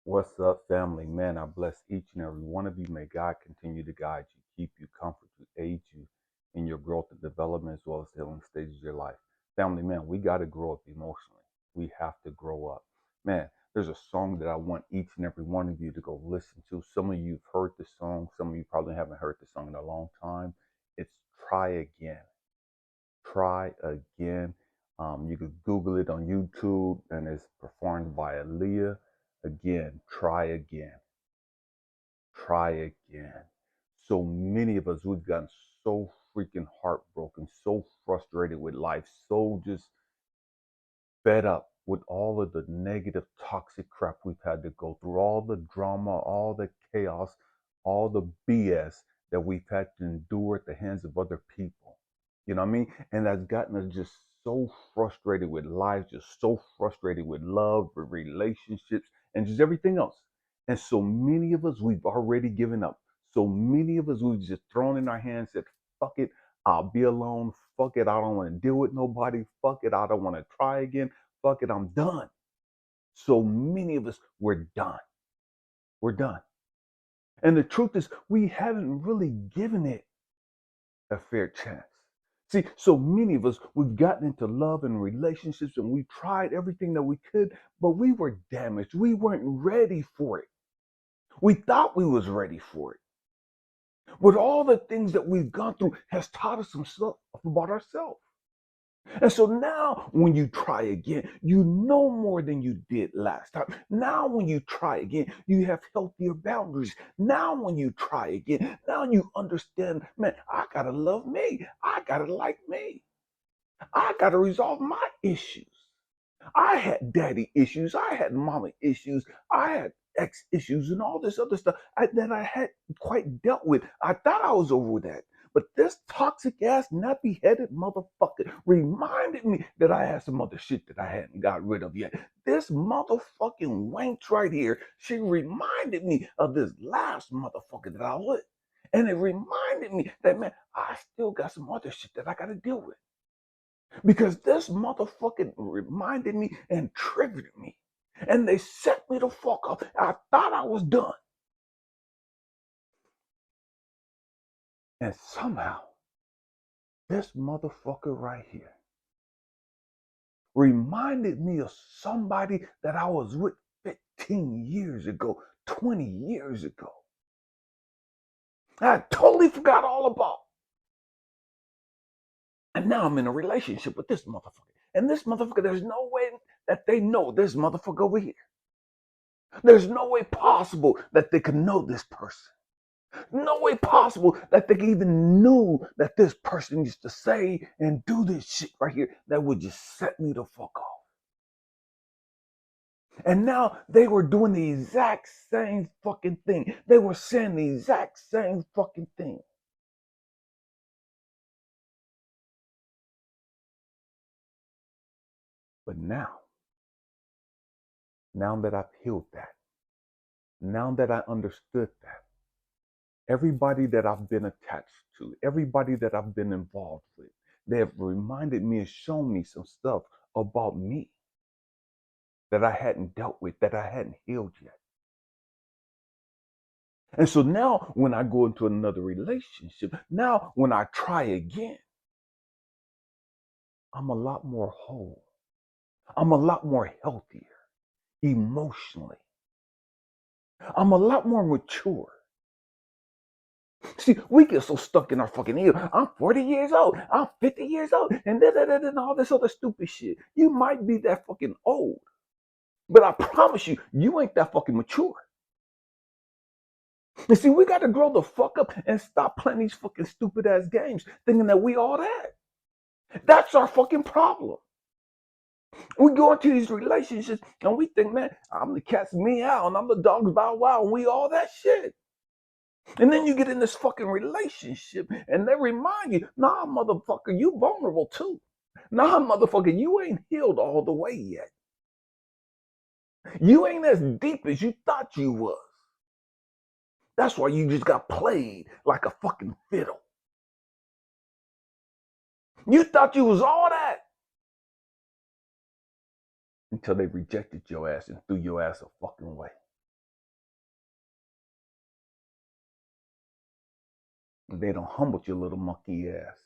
What's up, family? Man, I bless each and every one of you. May God continue to guide you, keep you, comfort you, aid you in your growth and development as well as the healing stages of your life. Family, man, we got to grow up emotionally. We have to grow up. Man, there's a song that I want each and every one of you to go listen to. Some of you have heard the song. Some of you probably haven't heard the song in a long time. It's Try Again. Try Again. You could Google it on YouTube, and it's performed by Aaliyah. Again, try again, try again. So many of us, we've gotten so freaking heartbroken, so frustrated with life, so just fed up with all of the negative, toxic crap we've had to go through, all the drama, all the chaos, all the BS that we've had to endure at the hands of other people. You know what I mean? And that's gotten us just so frustrated with life, just so frustrated with love, with relationships, and just everything else. And so many of us, we've already given up. So many of us, we've just thrown in our hands, said, fuck it, I'll be alone. Fuck it, I don't want to deal with nobody. Fuck it, I don't want to try again. Fuck it, I'm done. So many of us, we're done. We're done. And the truth is, we haven't really given it a fair chance. See, so many of us, we've gotten into love and relationships and we tried everything that we could, but we were damaged. We weren't ready for it. We thought we was ready for it. But all the things that we've gone through has taught us some stuff about ourselves. And so now, when you try again, you know more than you did last time. Now, when you try again, you have healthier boundaries. Now, when you try again, now you understand, man, I gotta love me. I gotta like me. I gotta resolve my issues. I had daddy issues. I had mama issues. I had ex issues and all this other stuff that I had quite dealt with. I thought I was over that. But this toxic ass, nappy headed motherfucker reminded me that I had some other shit that I hadn't got rid of yet. This motherfucking wench right here, she reminded me of this last motherfucker that I was with. And it reminded me that, man, I still got some other shit that I got to deal with. Because this motherfucking reminded me and triggered me. And they set me the fuck up. I thought I was done. And somehow, this motherfucker right here reminded me of somebody that I was with 15 years ago, 20 years ago. I totally forgot all about. And now I'm in a relationship with this motherfucker. And this motherfucker, there's no way that they know this motherfucker over here. There's no way possible that they could know this person. No way possible that they even knew that this person used to say and do this shit right here that would just set me the fuck off. And now they were doing the exact same fucking thing. They were saying the exact same fucking thing. But now that I've healed that, now that I understood that, everybody that I've been attached to, everybody that I've been involved with, they have reminded me and shown me some stuff about me that I hadn't dealt with, that I hadn't healed yet. And so now when I go into another relationship, now when I try again, I'm a lot more whole. I'm a lot more healthier emotionally. I'm a lot more mature. See, we get so stuck in our fucking ego. I'm 40 years old. I'm 50 years old. And all this other stupid shit. You might be that fucking old. But I promise you, you ain't that fucking mature. And see, we got to grow the fuck up and stop playing these fucking stupid ass games thinking that we all that. That's our fucking problem. We go into these relationships and we think, man, I'm the cat's meow and I'm the dog's bow wow and we all that shit. And then you get in this fucking relationship and they remind you, nah, motherfucker, you vulnerable too. Nah, motherfucker, you ain't healed all the way yet. You ain't as deep as you thought you was. That's why you just got played like a fucking fiddle. You thought you was all that until they rejected your ass and threw your ass a fucking way. They don't humble your little monkey ass.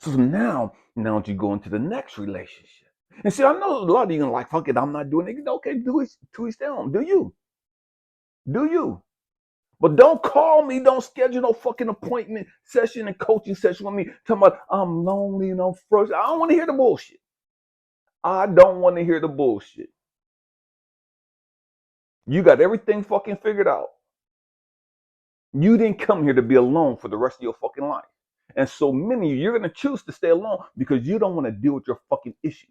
So now you go into the next relationship. And see, I know a lot of you are like, fuck it, I'm not doing it. Okay, do it to each their own. Do you? Do you? But don't call me, don't schedule no fucking appointment session and coaching session with me talking about I'm lonely and I'm frustrated. I don't want to hear the bullshit. I don't want to hear the bullshit. You got everything fucking figured out. You didn't come here to be alone for the rest of your fucking life. And so many of you, you're going to choose to stay alone because you don't want to deal with your fucking issues.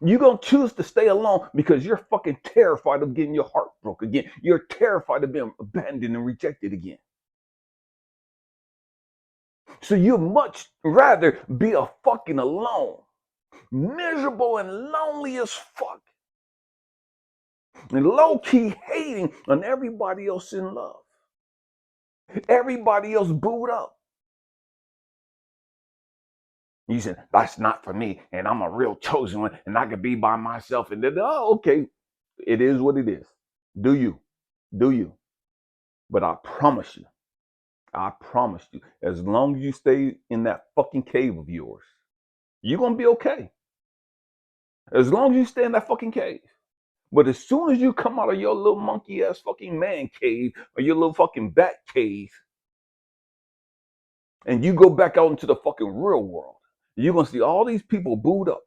You're going to choose to stay alone because you're fucking terrified of getting your heart broke again. You're terrified of being abandoned and rejected again. So you'd much rather be a fucking alone, miserable and lonely as fuck, and low-key hating on everybody else in love. Everybody else booed up. You said, that's not for me, and I'm a real chosen one, and I could be by myself. And then, oh, okay, it is what it is. Do you? Do you? But I promise you, as long as you stay in that fucking cave of yours, you're going to be okay. As long as you stay in that fucking cave. But as soon as you come out of your little monkey ass fucking man cave or your little fucking bat cave and you go back out into the fucking real world, you're going to see all these people booed up.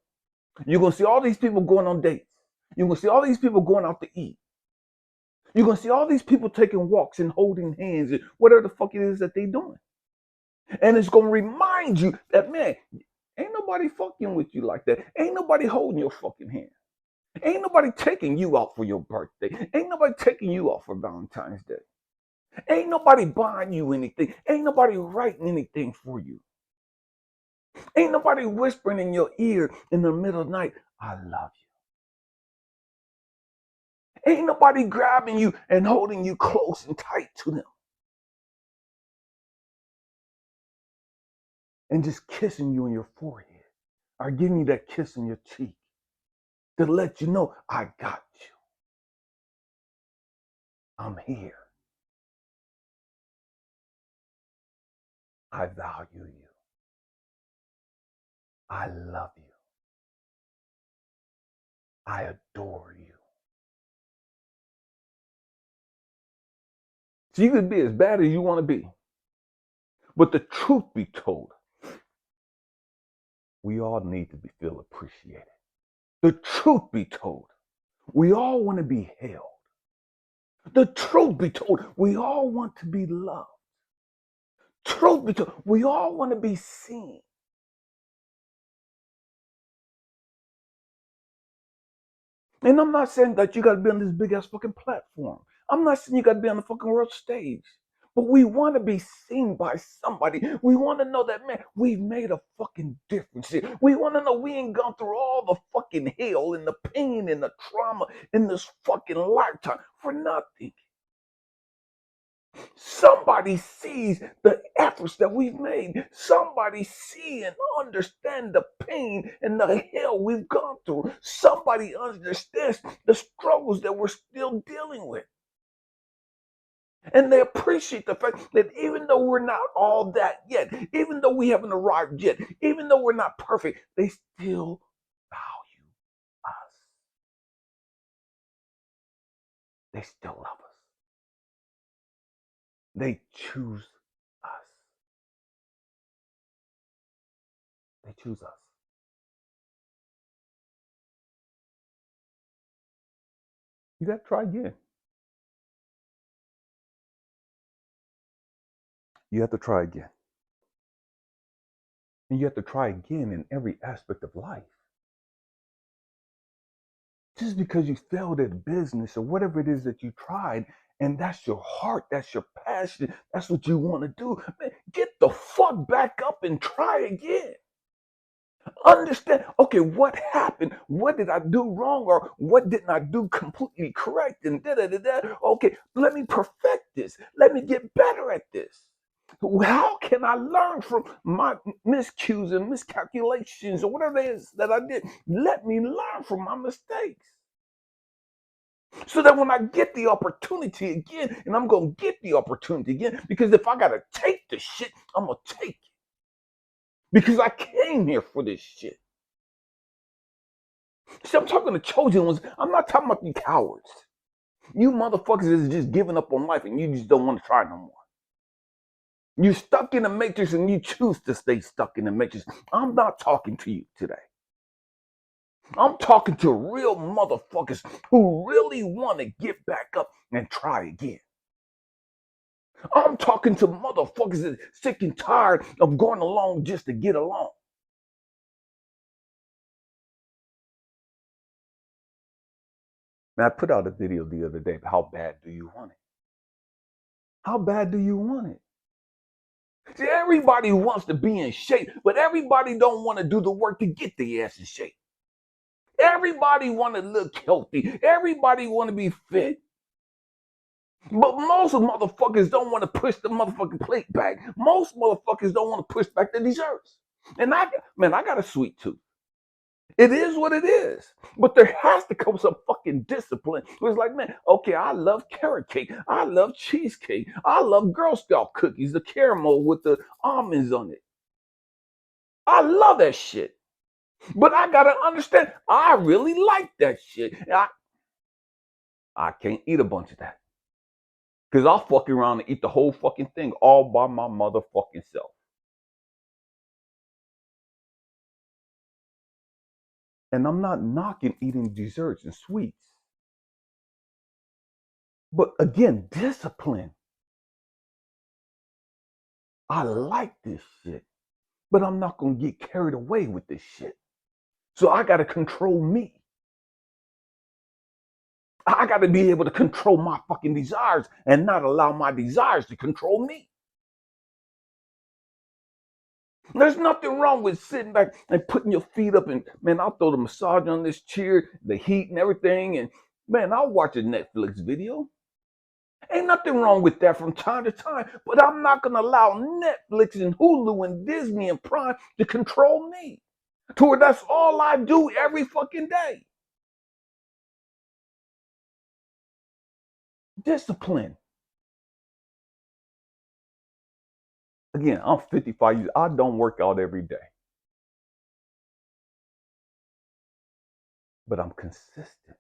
You're going to see all these people going on dates. You're going to see all these people going out to eat. You're going to see all these people taking walks and holding hands and whatever the fuck it is that they're doing. And it's going to remind you that, man, ain't nobody fucking with you like that. Ain't nobody holding your fucking hand. Ain't nobody taking you out for your birthday. Ain't nobody taking you out for Valentine's Day. Ain't nobody buying you anything. Ain't nobody writing anything for you. Ain't nobody whispering in your ear in the middle of the night, I love you. Ain't nobody grabbing you and holding you close and tight to them. And just kissing you on your forehead or giving you that kiss on your cheek to let you know, I got you. I'm here. I value you. I love you. I adore you. So you could be as bad as you want to be. But the truth be told, we all need to feel appreciated. The truth be told, we all want to be held. The truth be told, we all want to be loved. Truth be told, we all want to be seen. And I'm not saying that you got to be on this big ass fucking platform. I'm not saying you got to be on the fucking world stage. But we want to be seen by somebody. We want to know that, man, we've made a fucking difference here. We want to know we ain't gone through all the fucking hell and the pain and the trauma in this fucking lifetime for nothing. Somebody sees the efforts that we've made. Somebody see and understand the pain and the hell we've gone through. Somebody understands the struggles that we're still dealing with. And they appreciate the fact that even though we're not all that yet, even though we haven't arrived yet, even though we're not perfect, they still value us. They still love us. They choose us. They choose us. You got to try again. You have to try again. And you have to try again in every aspect of life. Just because you failed at business or whatever it is that you tried, and that's your heart, that's your passion, that's what you want to do, man, get the fuck back up and try again. Understand, okay, what happened? What did I do wrong? Or what didn't I do completely correct? And da da da da. Okay, let me perfect this. Let me get better at this. How can I learn from my miscues and miscalculations or whatever it is that I did? Let me learn from my mistakes. So that when I get the opportunity again, and I'm going to get the opportunity again, because if I got to take the shit, I'm going to take it. Because I came here for this shit. See, I'm talking to chosen ones. I'm not talking about you cowards. You motherfuckers is just giving up on life and you just don't want to try no more. You're stuck in the matrix and you choose to stay stuck in the matrix. I'm not talking to you today. I'm talking to real motherfuckers who really want to get back up and try again. I'm talking to motherfuckers that are sick and tired of going along just to get along. Man, I put out a video the other day. How bad do you want it? How bad do you want it? See, everybody wants to be in shape, but everybody don't want to do the work to get their ass in shape. Everybody want to look healthy. Everybody want to be fit. But most of motherfuckers don't want to push the motherfucking plate back. Most motherfuckers don't want to push back the desserts. And I got a sweet tooth. It is what it is. But there has to come some fucking discipline. It's like, man, okay, I love carrot cake. I love cheesecake. I love Girl Scout cookies, the caramel with the almonds on it. I love that shit. But I gotta understand, I really like that shit. I can't eat a bunch of that. Because I'll fuck around and eat the whole fucking thing all by my motherfucking self. And I'm not knocking eating desserts and sweets. But again, discipline. I like this shit. But I'm not going to get carried away with this shit. So I got to control me. I got to be able to control my fucking desires and not allow my desires to control me. There's nothing wrong with sitting back and putting your feet up and, man, I'll throw the massage on this chair, the heat and everything. And, man, I'll watch a Netflix video. Ain't nothing wrong with that from time to time. But I'm not going to allow Netflix and Hulu and Disney and Prime to control me. To where that's all I do every fucking day. Discipline. Again, I'm 55 years. I don't work out every day. But I'm consistent.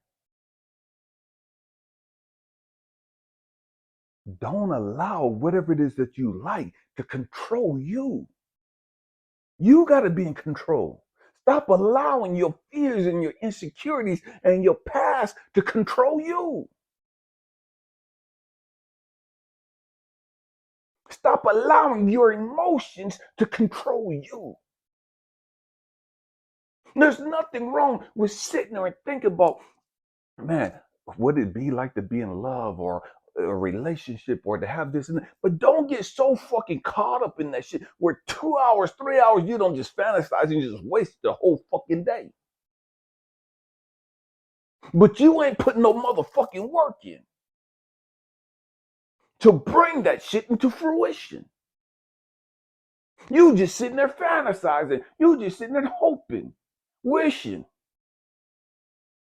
Don't allow whatever it is that you like to control you. You got to be in control. Stop allowing your fears and your insecurities and your past to control you. Stop allowing your emotions to control you. There's nothing wrong with sitting there and thinking about, man, what it'd be like to be in love or a relationship or to have this and that. But don't get so fucking caught up in that shit where 2 hours, 3 hours, you don't just fantasize and you just waste the whole fucking day. But you ain't putting no motherfucking work in to bring that shit into fruition. You just sitting there fantasizing. You just sitting there hoping, wishing.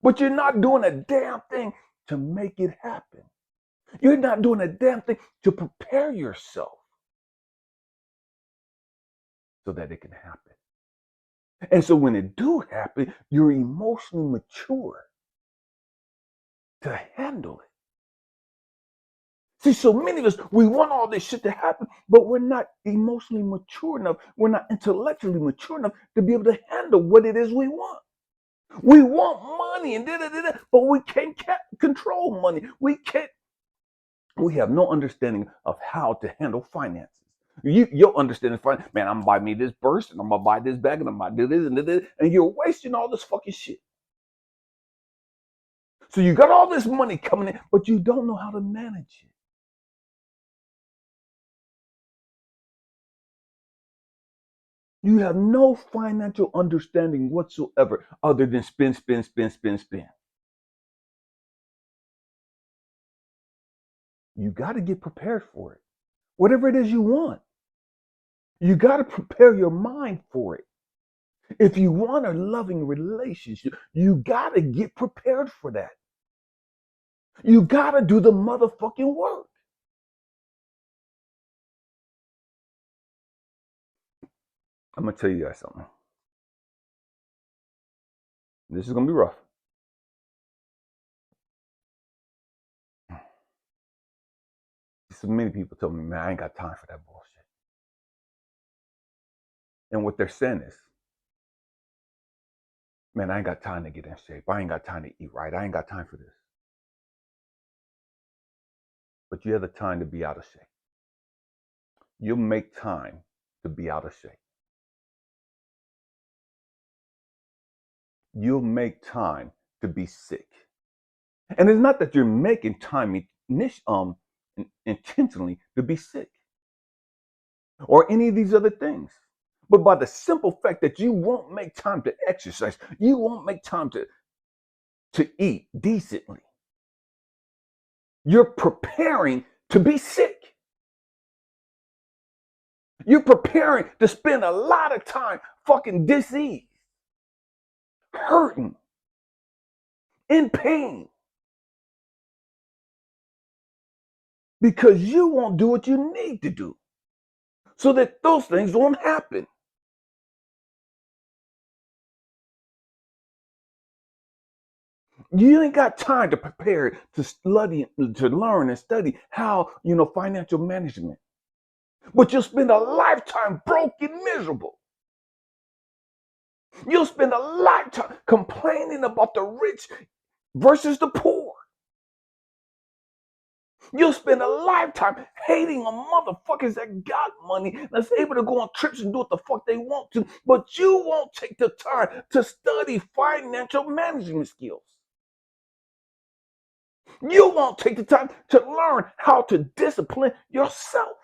But you're not doing a damn thing to make it happen. You're not doing a damn thing to prepare yourself so that it can happen. And so when it do happen, you're emotionally mature to handle it. See, so many of us, we want all this shit to happen, but we're not emotionally mature enough. We're not intellectually mature enough to be able to handle what it is we want. We want money and da-da-da-da, but we can't control money. We have no understanding of how to handle finances. You'll understand, man, I'm gonna buy me this purse and I'm gonna buy this bag and I'm gonna do this and this, and you're wasting all this fucking shit. So you got all this money coming in, but you don't know how to manage it. You have no financial understanding whatsoever other than spend, spend, spend, spend, spend. You got to get prepared for it. Whatever it is you want, you got to prepare your mind for it. If you want a loving relationship, you got to get prepared for that. You gotta do the motherfucking work. I'm gonna tell you guys something. This is gonna be rough. So many people tell me, man, I ain't got time for that bullshit. And what they're saying is, man, I ain't got time to get in shape. I ain't got time to eat right. I ain't got time for this. But you have the time to be out of shape. You'll make time to be out of shape. You'll make time to be sick. And it's not that you're making time intentionally to be sick or any of these other things. But by the simple fact that you won't make time to exercise, you won't make time to eat decently, you're preparing to be sick. You're preparing to spend a lot of time fucking diseased, hurting, in pain. Because you won't do what you need to do so that those things won't happen. You ain't got time to prepare to study, to learn and study how, financial management. But you'll spend a lifetime broke and miserable. You'll spend a lifetime complaining about the rich versus the poor. You'll spend a lifetime hating on motherfuckers that got money, that's able to go on trips and do what the fuck they want to, but you won't take the time to study financial management skills. You won't take the time to learn how to discipline yourself.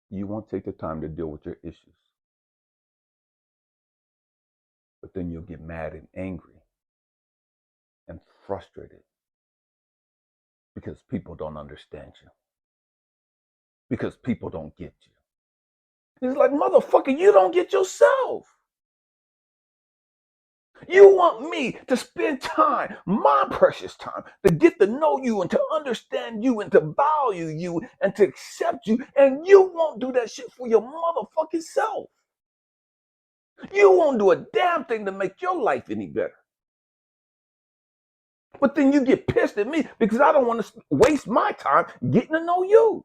You won't take the time to deal with your issues. But then you'll get mad and angry and frustrated because people don't understand you. Because people don't get you. It's like, motherfucker, you don't get yourself. You want me to spend time, my precious time, to get to know you and to understand you and to value you and to accept you, and you won't do that shit for your motherfucking self. You won't do a damn thing to make your life any better. But then you get pissed at me because I don't want to waste my time getting to know you.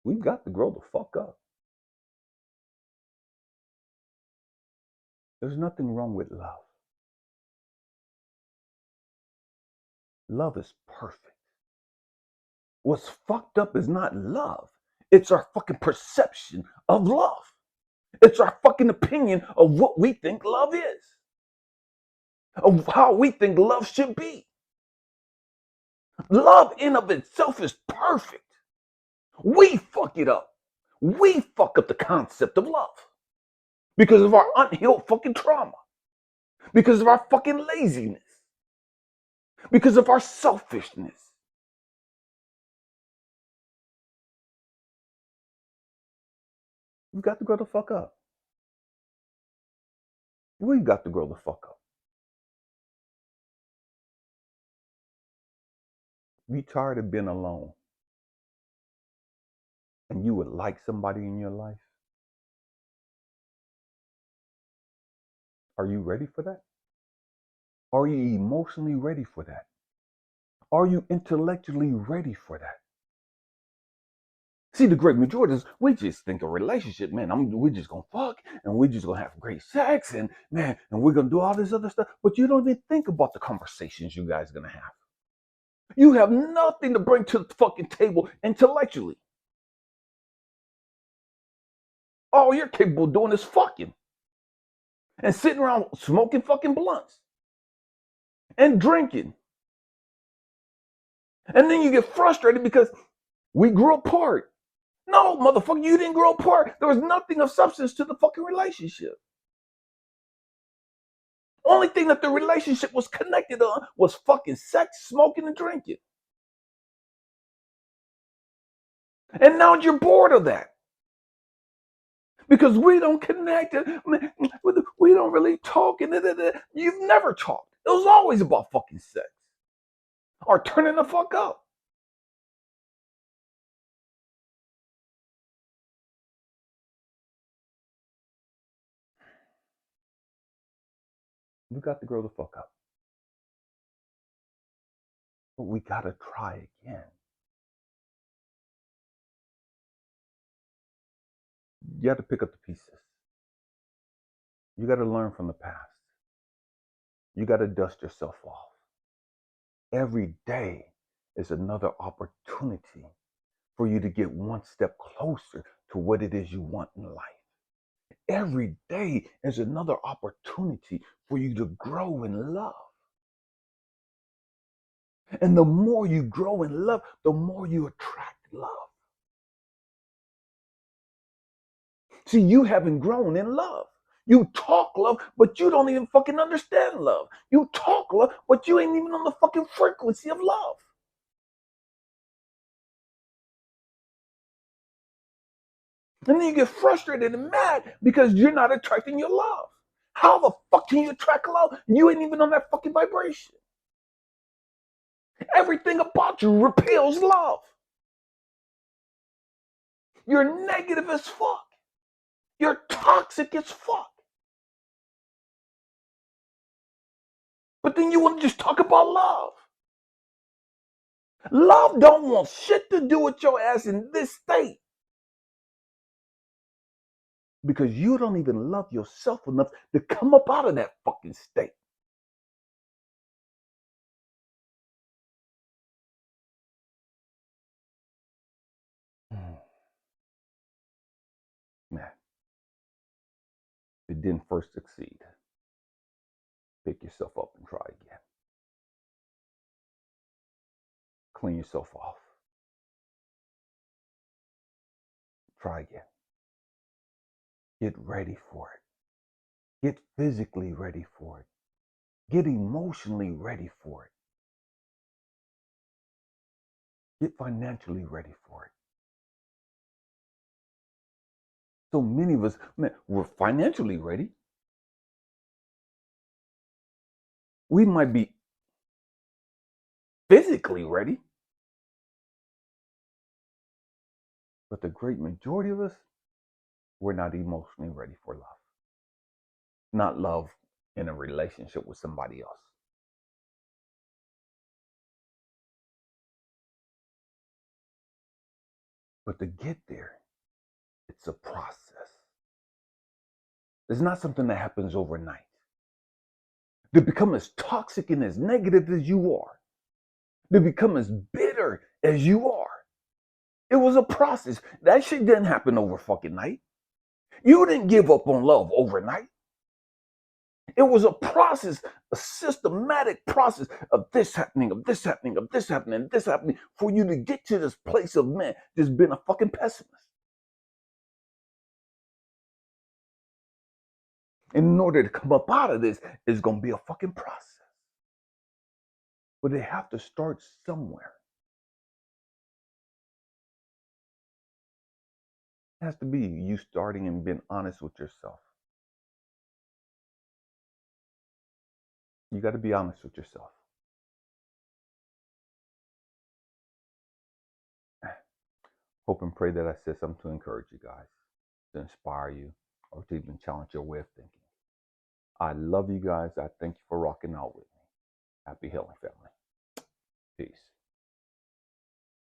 We've got to grow the fuck up. There's nothing wrong with love. Love is perfect. What's fucked up is not love. It's our fucking perception of love. It's our fucking opinion of what we think love is, of how we think love should be. Love in of itself is perfect. We fuck it up. We fuck up the concept of love because of our unhealed fucking trauma, because of our fucking laziness, because of our selfishness. We've got to grow the fuck up. We've got to grow the fuck up. You tired of being alone and you would like somebody in your life? Are you ready for that? Are you emotionally ready for that? Are you intellectually ready for that? See, the great majority is we just think a relationship, man, we're just gonna fuck and we're just gonna have great sex and man, and we're gonna do all this other stuff, but you don't even think about the conversations you guys are gonna have. You have nothing to bring to the fucking table intellectually. All you're capable of doing is fucking and sitting around smoking fucking blunts and drinking. And then you get frustrated because we grew apart. No, motherfucker, you didn't grow apart. There was nothing of substance to the fucking relationship. Only thing that the relationship was connected on was fucking sex, smoking, and drinking. And now you're bored of that. Because we don't connect. We don't really talk. And you've never talked. It was always about fucking sex. Or turning the fuck up. We got to grow the fuck up. But we got to try again. You got to pick up the pieces. You got to learn from the past. You got to dust yourself off. Every day is another opportunity for you to get one step closer to what it is you want in life. Every day is another opportunity for you to grow in love. And the more you grow in love, the more you attract love. See, you haven't grown in love. You talk love, but you don't even fucking understand love. You talk love, but you ain't even on the fucking frequency of love. And then you get frustrated and mad because you're not attracting your love. How the fuck can you attract love? You ain't even on that fucking vibration. Everything about you repels love. You're negative as fuck. You're toxic as fuck. But then you want to just talk about love. Love don't want shit to do with your ass in this state. Because you don't even love yourself enough to come up out of that fucking state. Man, if it didn't first succeed, pick yourself up and try again. Clean yourself off. Try again. Get ready for it. Get physically ready for it. Get emotionally ready for it. Get financially ready for it. So many of us, man, we're financially ready. We might be physically ready. But the great majority of us, we're not emotionally ready for love. Not love in a relationship with somebody else. But to get there, it's a process. It's not something that happens overnight. To become as toxic and as negative as you are, to become as bitter as you are, it was a process. That shit didn't happen over fucking night. You didn't give up on love overnight. It was a process, a systematic process of this happening, of this happening, of this happening, of this happening, for you to get to this place of, man, just being a fucking pessimist. And in order to come up out of this, it's going to be a fucking process. But they have to start somewhere. It has to be you starting and being honest with yourself. You got to be honest with yourself. Hope and pray that I said something to encourage you guys, to inspire you, or to even challenge your way of thinking. I love you guys. I thank you for rocking out with me. Happy healing, family. Peace.